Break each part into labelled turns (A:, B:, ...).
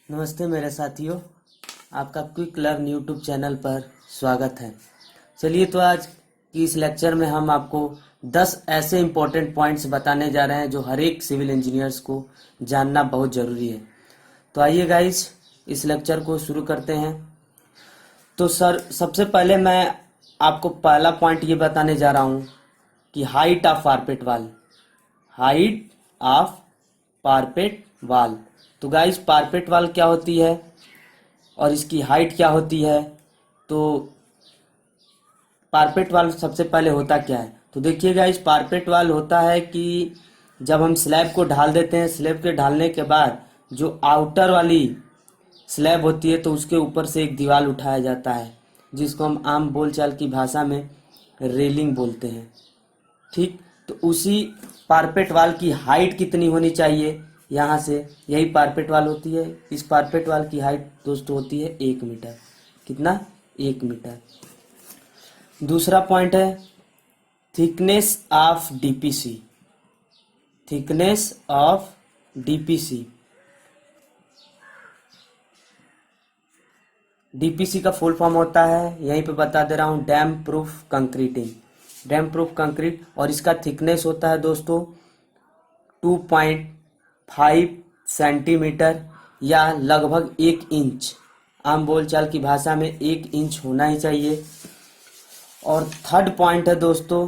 A: नमस्ते मेरे साथियों, आपका क्विक लर्न यूट्यूब चैनल पर स्वागत है। चलिए तो आज की इस लेक्चर में हम आपको 10 ऐसे इम्पोर्टेंट पॉइंट्स बताने जा रहे हैं जो हर एक सिविल इंजीनियर्स को जानना बहुत ज़रूरी है। तो आइए गाइस इस लेक्चर को शुरू करते हैं। तो सर सबसे पहले मैं आपको पहला पॉइंट ये बताने जा रहा हूँ कि हाइट ऑफ पार्पेट वाल। हाइट ऑफ पार्पेट वाल। तो गाइस पार्पेट वाल क्या होती है और इसकी हाइट क्या होती है। तो पार्पेट वाल सबसे पहले होता क्या है, तो देखिए गाइस पार्पेट वाल होता है कि जब हम स्लैब को ढाल देते हैं, स्लैब के ढालने के बाद जो आउटर वाली स्लैब होती है तो उसके ऊपर से एक दीवार उठाया जाता है, जिसको हम आम बोलचाल की भाषा में रेलिंग बोलते हैं। ठीक, तो उसी पार्पेट वाल की हाइट कितनी होनी चाहिए, यहाँ से यही पार्पेट वाल होती है। इस पार्पेट वाल की हाइट दोस्तों होती है 1 मीटर। कितना? 1 मीटर। दूसरा पॉइंट है thickness of DPC. Thickness of DPC. DPC का फुल फॉर्म होता है, यहीं पे बता दे रहा हूँ, dam proof concreting. Dam proof concrete, और इसका थिकनेस होता है दोस्तों 2.5 सेंटीमीटर या लगभग 1 इंच। आम बोलचाल की भाषा में 1 इंच होना ही चाहिए। और थर्ड पॉइंट है दोस्तों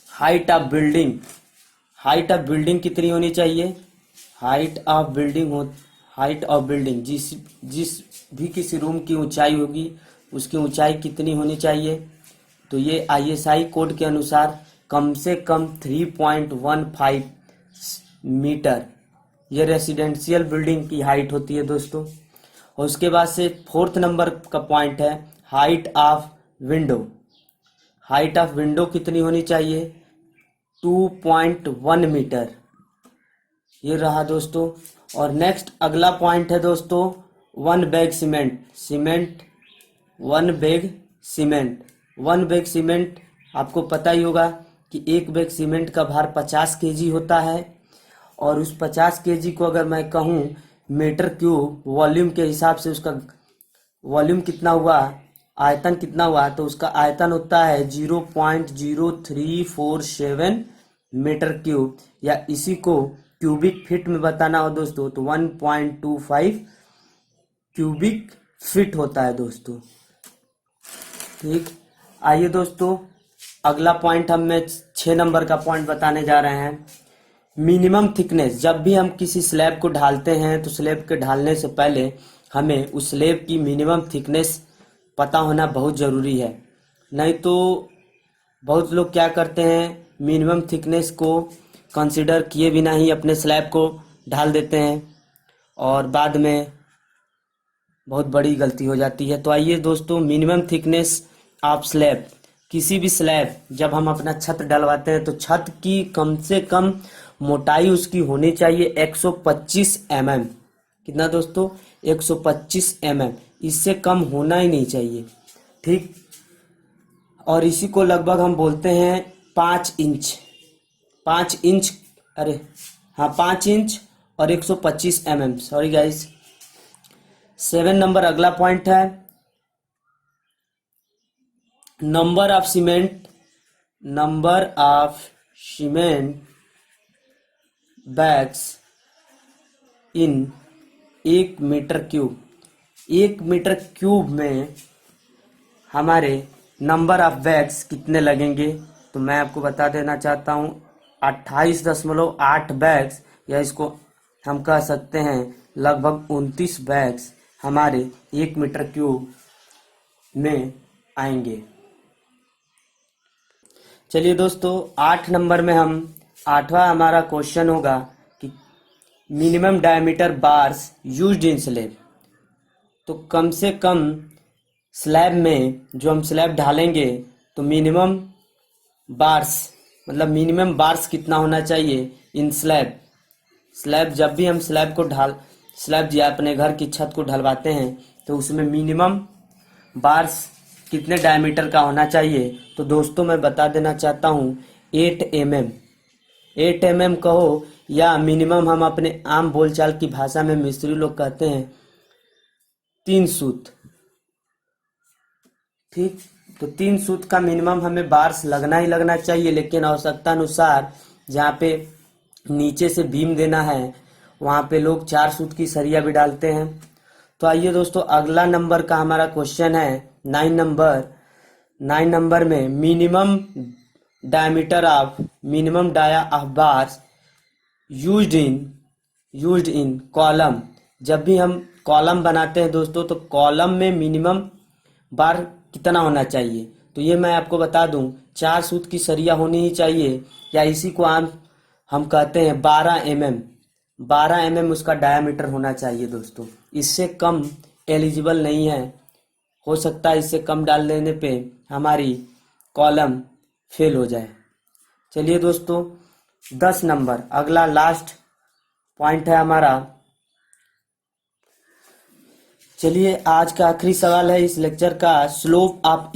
A: height of building. Height of building कितनी होनी चाहिए? हाइट ऑफ बिल्डिंग जिस भी किसी रूम की ऊंचाई होगी उसकी ऊंचाई कितनी होनी चाहिए? तो ये आईएसआई कोड के अनुसार कम से कम 3.15 मीटर ये रेसिडेंशियल बिल्डिंग की हाइट होती है दोस्तों। और उसके बाद से फोर्थ नंबर का पॉइंट है height of window. Height of window कितनी होनी चाहिए? 2.1 मीटर। ये रहा दोस्तों। और नेक्स्ट अगला पॉइंट है दोस्तों 1 bag cement. 1 bag cement. 1 bag cement आपको पता ही होगा कि 1 बैग सीमेंट का भार 50 केजी होता है। और उस 50 केजी को अगर मैं कहूँ मीटर क्यूब वॉल्यूम के हिसाब से, उसका वॉल्यूम कितना हुआ, आयतन कितना हुआ, तो उसका आयतन होता है 0.0347 मीटर क्यूब, या इसी को क्यूबिक फीट में बताना हो दोस्तों तो 1.25 क्यूबिक फीट होता है दोस्तों। ठीक, आइए दोस्तों अगला पॉइंट मैं 6 नंबर का पॉइंट बताने जा रहे हैं मिनिमम थिकनेस। जब भी हम किसी स्लैब को ढालते हैं तो स्लैब के ढालने से पहले हमें उस स्लैब की मिनिमम थिकनेस पता होना बहुत ज़रूरी है। नहीं तो बहुत लोग क्या करते हैं, मिनिमम थिकनेस को कंसिडर किए बिना ही अपने स्लैब को ढाल देते हैं और बाद में बहुत बड़ी गलती हो जाती है। तो आइए दोस्तों मिनिमम थिकनेस ऑफ स्लैब। किसी भी स्लैब जब हम अपना छत डलवाते हैं तो छत की कम से कम मोटाई उसकी होनी चाहिए 125 mm। कितना दोस्तों? 125 mm। इससे कम होना ही नहीं चाहिए। ठीक, और इसी को लगभग हम बोलते हैं 5 इंच। 5 इंच, अरे हाँ 5 इंच और 125 mm। Sorry guys. 7 नंबर अगला पॉइंट है number of cement bags in 1 metre cube. 1 metre cube में हमारे नंबर ऑफ बैग्स कितने लगेंगे, तो मैं आपको बता देना चाहता हूँ 28.8 बैग्स, या इसको हम कह सकते हैं लगभग 29 बैग्स हमारे 1 मीटर क्यूब में आएंगे। चलिए दोस्तों 8 नंबर में हम 8वां हमारा क्वेश्चन होगा कि मिनिमम डायमीटर बार्स यूज्ड इन स्लैब। तो कम से कम स्लैब में जो हम स्लैब ढालेंगे तो मिनिमम बार्स, मतलब मिनिमम बार्स कितना होना चाहिए इन स्लैब जब भी हम स्लैब या अपने घर की छत को ढलवाते हैं तो उसमें मिनिमम बार्स कितने डायमीटर का होना चाहिए। तो दोस्तों मैं बता देना चाहता हूँ 8 mm। 8 mm कहो या मिनिमम हम अपने आम बोलचाल की भाषा में मिस्त्री लोग कहते हैं 3 सूत। ठीक, तो 3 सूत का मिनिमम हमें बार्स लगना ही लगना चाहिए, लेकिन आवश्यकता अनुसार जहाँ पे नीचे से बीम देना है वहाँ पे लोग 4 सूत की सरिया भी डालते हैं। तो आइए दोस्तों, अगला नंबर का हमारा क्वेश्चन है 9 नंबर। 9 नंबर में minimum dia of bars used in column. जब भी हम कॉलम बनाते हैं दोस्तों, तो कॉलम में मिनिमम बार कितना होना चाहिए, तो ये मैं आपको बता दूं, 4 सूत की सरिया होनी ही चाहिए, या इसी को हम कहते हैं 12 mm उसका डायामीटर होना चाहिए दोस्तों। इससे कम एलिजिबल नहीं है, हो सकता है इससे कम डाल देने पे हमारी कॉलम फेल हो जाए। चलिए दोस्तों, 10 नंबर अगला लास्ट पॉइंट है हमारा। चलिए, आज का आखिरी सवाल है इस लेक्चर का, स्लोप ऑफ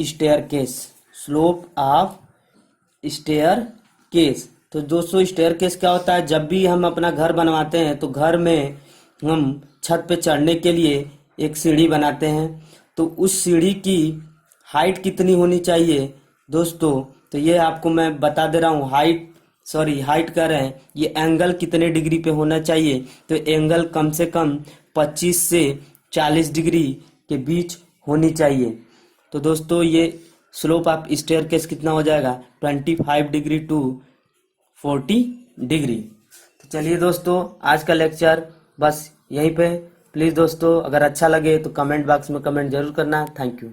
A: स्टेयरकेस। तो दोस्तों, स्टेयरकेस क्या होता है? जब भी हम अपना घर बनवाते हैं तो घर में हम छत पे चढ़ने के लिए एक सीढ़ी बनाते हैं, तो उस सीढ़ी की हाइट कितनी होनी चाहिए दोस्तों? तो ये आपको मैं बता दे रहा हूँ। हाइट कर रहे हैं, ये एंगल कितने डिग्री पे होना चाहिए? तो एंगल कम से कम 25 से 40 डिग्री के बीच होनी चाहिए। तो दोस्तों, ये स्लोप ऑफ स्टेयरकेस कितना हो जाएगा? 25 डिग्री टू 40 डिग्री। तो चलिए दोस्तों, आज का लेक्चर बस यहीं पे। प्लीज़ दोस्तों, अगर अच्छा लगे तो कमेंट बॉक्स में कमेंट जरूर करना। Thank you.